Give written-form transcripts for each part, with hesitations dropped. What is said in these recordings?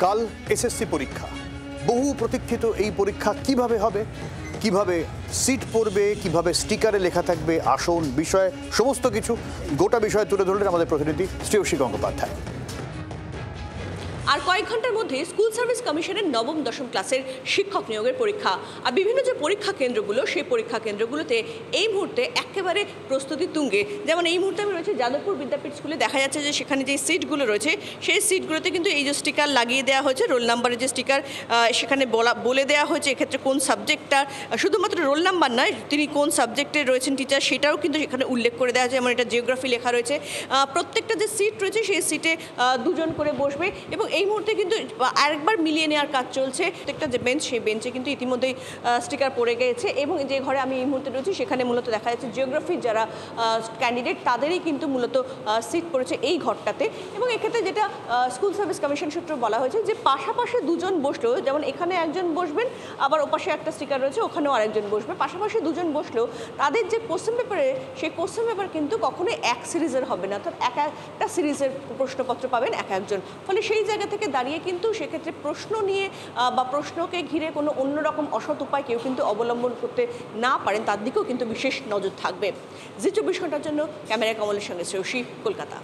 কাল এসএসসি পরীক্ষা, বহু প্রতীক্ষিত এই পরীক্ষা কিভাবে হবে, কিভাবে সিট পড়বে, কিভাবে স্টিকারে লেখা থাকবে আসন, বিষয়, সমস্ত কিছু গোটা বিষয় তুলে ধরলেন আমাদের প্রতিনিধি শ্রেয়সী গঙ্গোপাধ্যায়। আর কয়েক ঘন্টার মধ্যে স্কুল সার্ভিস কমিশনের নবম দশম ক্লাসের শিক্ষক নিয়োগের পরীক্ষা। আর বিভিন্ন যে পরীক্ষা কেন্দ্রগুলো, সেই পরীক্ষা কেন্দ্রগুলোতে এই মুহূর্তে একেবারে প্রস্তুতি তুঙ্গে। যেমন এই মুহূর্তে আমি রয়েছে যাদবপুর বিদ্যাপীঠ স্কুলে, দেখা যাচ্ছে যে সেখানে যে সিটগুলো রয়েছে সেই সিটগুলোতে কিন্তু এই যে স্টিকার লাগিয়ে দেওয়া হয়েছে, রোল নাম্বারের যে স্টিকার, সেখানে বলে দেওয়া হয়েছে এক্ষেত্রে কোন সাবজেক্টটা, শুধুমাত্র রোল নাম্বার নয়, তিনি কোন সাবজেক্টে রয়েছেন টিচার সেটাও কিন্তু সেখানে উল্লেখ করে দেওয়া হয়েছে। যেমন এটা জিওগ্রাফি লেখা রয়েছে, প্রত্যেকটা যে সিট রয়েছে সেই সিটে দুজন করে বসবে। এবং এই মুহূর্তে কিন্তু আরেকবার মিলিয়ে নেওয়ার কাজ চলছে। প্রত্যেকটা যে বেঞ্চ, সেই বেঞ্চে কিন্তু ইতিমধ্যেই স্টিকার পড়ে গিয়েছে। এবং যে ঘরে আমি এই মুহূর্তে রয়েছি সেখানে মূলত দেখা যাচ্ছে জিওগ্রাফির যারা ক্যান্ডিডেট তাদেরই কিন্তু মূলত সিট পড়েছে এই ঘরটাতে। এবং এক্ষেত্রে যেটা স্কুল সার্ভিস কমিশন সূত্রে বলা হয়েছে যে পাশাপাশি দুজন বসলেও, যেমন এখানে একজন বসবেন, আবার ওপাশে একটা স্টিকার রয়েছে ওখানেও আরেকজন বসবে, পাশাপাশি দুজন বসলেও তাদের যে কোশ্চেন পেপারে, সেই কোশ্চেন পেপার কিন্তু কখনোই এক সিরিজের হবে না, অর্থাৎ এক একটা সিরিজের প্রশ্নপত্র পাবেন এক একজন। ফলে সেই জায়গা থেকে দাঁড়িয়ে কিন্তু সেক্ষেত্রে প্রশ্ন নিয়ে বা প্রশ্নকে ঘিরে কোনো অন্যরকম অসৎ উপায় কেউ কিন্তু অবলম্বন করতে না পারেন, তার দিকেও কিন্তু বিশেষ নজর থাকবে। জি 24 ঘন্টার জন্য ক্যামেরায় কমলের সঙ্গে শ্রেয়সী, কলকাতা।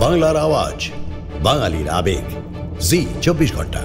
বাংলার আওয়াজ, বাঙালির আবেগ, জি 24 ঘন্টা।